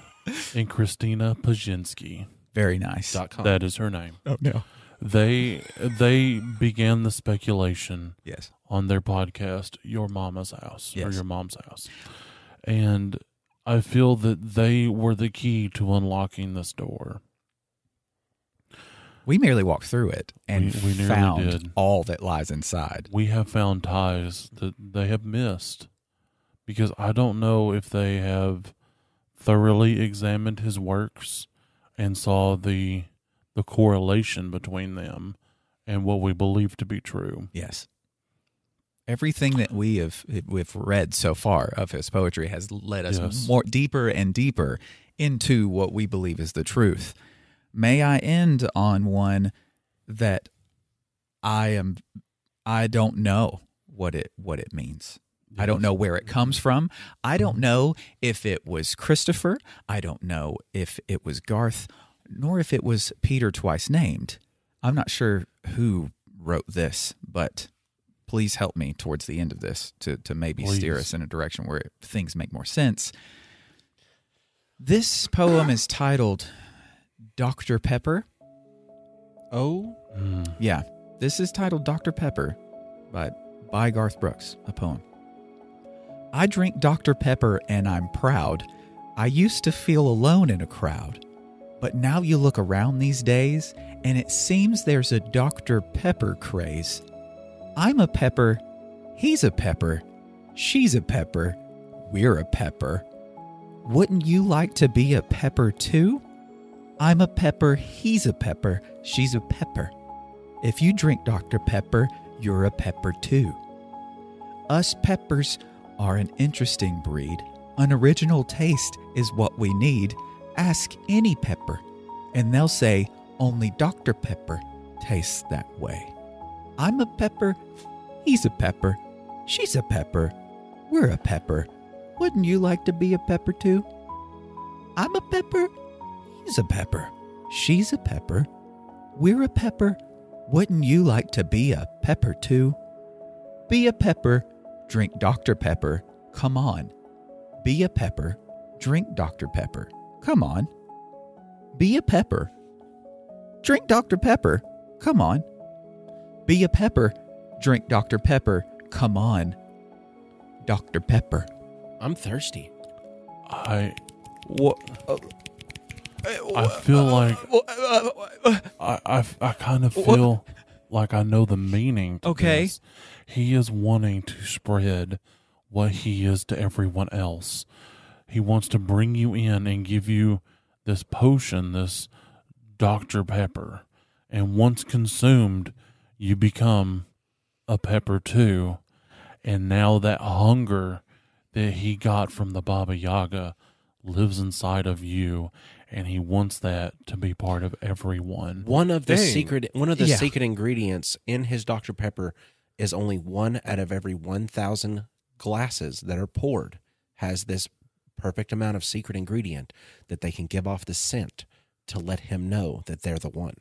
and Christina Pajinski. Very nice. .com. That is her name. Oh no. They began the speculation Yes. on their podcast, Your Mama's House, or Yes. Your Mom's House. And I feel that they were the key to unlocking this door. We merely walked through it and We nearly found did. all that lies inside. We have found ties that they have missed because I don't know if they have thoroughly examined his works and saw the correlation between them and what we believe to be true. Yes. Everything that we've read so far of his poetry has led us Yes. more deeper and deeper into what we believe is the truth. May I end on one that I don't know what it means. I don't know where it comes from. I don't know if it was Christopher. I don't know if it was Garth, nor if it was Peter twice named. I'm not sure who wrote this, but please help me towards the end of this to maybe steer Please. us in a direction where things make more sense. This poem is titled Dr. Pepper. Oh, Yeah, this is titled Dr. Pepper by Garth Brooks, a poem. I drink Dr. Pepper and I'm proud. I used to feel alone in a crowd. But now you look around these days and it seems there's a Dr. Pepper craze. I'm a pepper, he's a pepper, she's a pepper, we're a pepper. Wouldn't you like to be a pepper too? I'm a pepper, he's a pepper, she's a pepper. If you drink Dr. Pepper, you're a pepper too. Us peppers are an interesting breed. An original taste is what we need. Ask any pepper, and they'll say only Dr. Pepper tastes that way. I'm a pepper, he's a pepper, she's a pepper, we're a pepper. Wouldn't you like to be a pepper too? I'm a pepper, he's a pepper, She's a pepper. We're a pepper. Wouldn't you like to be a pepper too? Be a pepper. Drink Dr. Pepper. Come on. Be a pepper. Drink Dr. Pepper. Come on. Be a pepper. Drink Dr. Pepper. Come on. Be a pepper. Drink Dr. Pepper. Come on. Dr. Pepper. I'm thirsty. I feel like I kind of feel like I know the meaning to Okay. this. He is wanting to spread what he is to everyone else. He wants to bring you in and give you this potion, this Dr. Pepper. And once consumed, you become a pepper too. And now that hunger that he got from the Baba Yaga lives inside of you, and he wants that to be part of everyone. One of the Dang. secret ingredients in his Dr. Pepper is only 1 out of every 1,000 glasses that are poured has this perfect amount of secret ingredient that they can give off the scent to let him know that they're the one.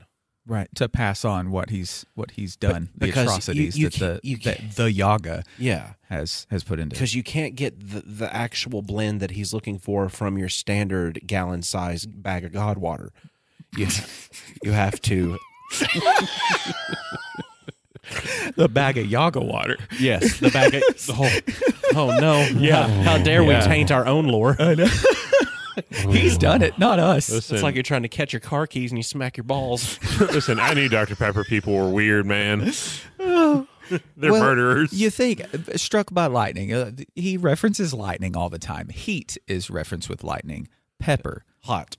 Right, to pass on what he's done, the because atrocities that the Yaga has put into. Because you can't get the actual blend that he's looking for from your standard gallon size bag of God water. You have to the bag of Yaga water. yes, the bag of oh no Yeah. how dare we taint our own lore. He's done it, not us. Listen, It's like you're trying to catch your car keys and you smack your balls. listen, I knew Dr. Pepper people were weird, man. They're Well, murderers. You think struck by lightning? He references lightning all the time. Heat is referenced with lightning. Pepper, Hot.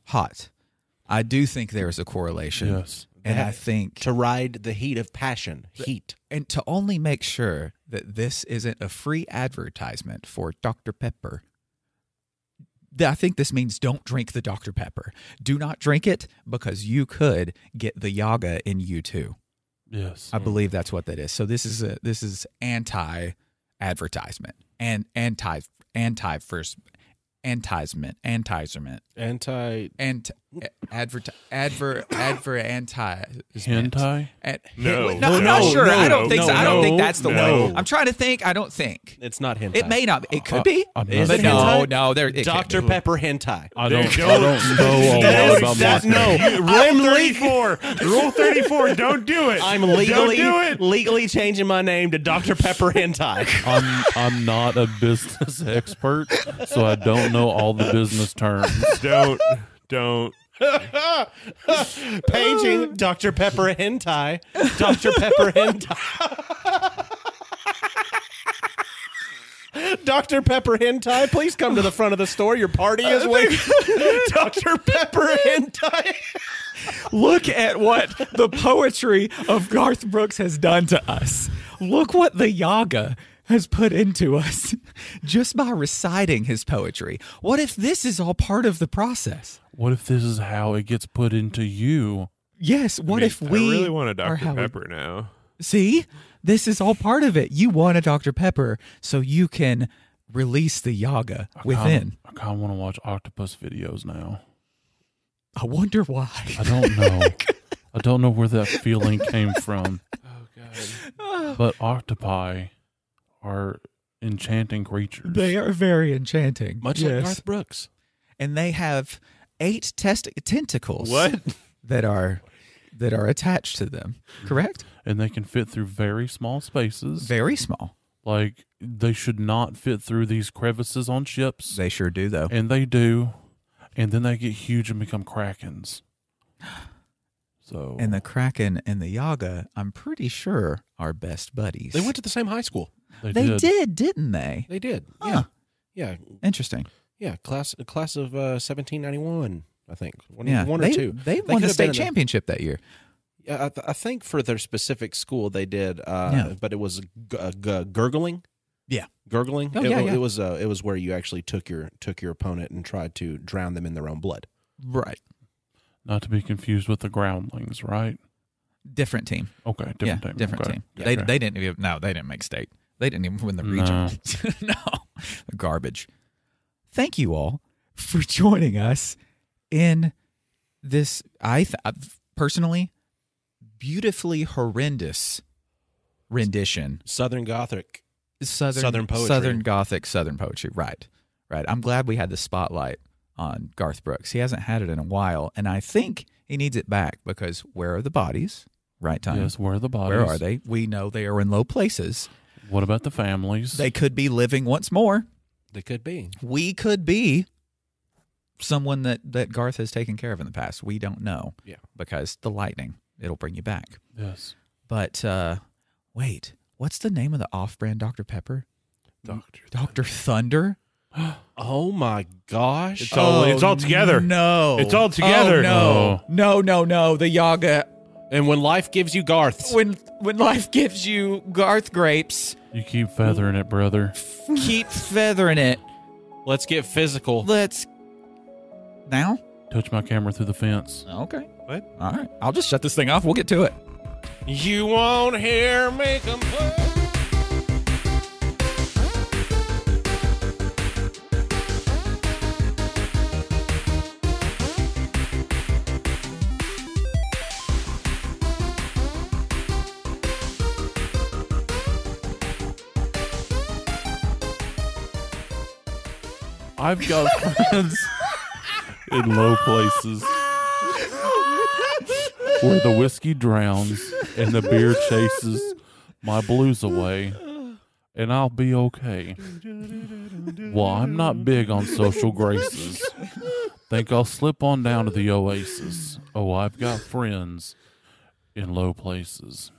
I do think there is a correlation. Yes. And I think To ride the heat of passion. Heat. and to only make sure that this isn't a free advertisement for Dr. Pepper. I think this means don't drink the Dr. Pepper. Do not drink it because you could get the Yaga in you too. Yes. I believe that's what that is. So this is anti-advertisement and anti-advertisement Hentai? No. No, I'm not sure. I don't think so. I don't think no, that's the no. one. I'm trying to think. I don't think. It's not hentai. It may not be. It could be. I'm Is not it sure. hentai? No, there. it can't Dr. be. Pepper hentai. I don't know That a lot is- about that- marketing. no. Rule 34. Rule 34. Don't do it. I'm Don't do it. legally changing my name to Dr. Pepper hentai. I'm not a business expert, so I don't know all the business terms. Don't. Paging Dr. Pepper hentai. Dr. Pepper hentai. Dr. Pepper hentai, please come to the front of the store. Your party is waiting. Dr. Pepper hentai. Look at what the poetry of Garth Brooks has done to us. Look what the Yaga has put into us just by reciting his poetry. What if this is all part of the process? What if this is how it gets put into you? Yes. What if we I really want a are Dr. how we- Pepper now. See? This is all part of it. You want a Dr. Pepper so you can release the Yaga within. I kind of want to watch octopus videos now. I wonder why. I don't know. I don't know where that feeling came from. Oh, God. But octopi are enchanting creatures. They are very enchanting. Much like Garth Brooks. And they have 8 tentacles. What? That are attached to them. Correct? And they can fit through very small spaces. Very small. Like, they should not fit through these crevices on ships. They sure do, though. And they do. And then they get huge and become krakens. So And the Kraken and the Yaga, I'm pretty sure, are best buddies. They went to the same high school. They did, didn't they? They did. Huh. Yeah. Interesting. Yeah. Class of 1791, I think. One or they, two. They could won the have been state championship that year. Yeah, I think for their specific school they did, but it was gurgling. Yeah, gurgling. Oh, yeah. It was where you actually took your opponent and tried to drown them in their own blood. Right. not to be confused with the groundlings, right? Different team. Okay, different team. Different Okay. team. Yeah. They didn't even. No, they didn't make state. They didn't even win the region. No, garbage. Thank you all for joining us in this, personally, beautifully horrendous rendition. Southern Gothic. Southern poetry. Southern Gothic, Southern poetry. Right. I'm glad we had the spotlight on Garth Brooks. He hasn't had it in a while, and I think he needs it back because where are the bodies? Right, Tom? Yes, where are the bodies? Where are they? We know they are in low places. What about the families? They could be living once more. They could be. We could be someone that Garth has taken care of in the past. We don't know. Yeah. Because the lightning, it'll bring you back. Yes. But wait, what's the name of the off-brand Dr. Pepper? Dr. Thunder? Oh my gosh. It's all together. No. It's all together. Oh, no. The Yaga. And when life gives you Garths. When life gives you Garth grapes, You keep feathering it, brother. keep feathering it. Let's get physical. Let's now. Touch my camera through the fence. Okay. What? All right. I'll just shut this thing off. We'll get to it. You won't hear me complain. I've got friends in low places where the whiskey drowns and the beer chases my blues away, and I'll be okay. Well, I'm not big on social graces. Think I'll slip on down to the oasis. Oh, I've got friends in low places.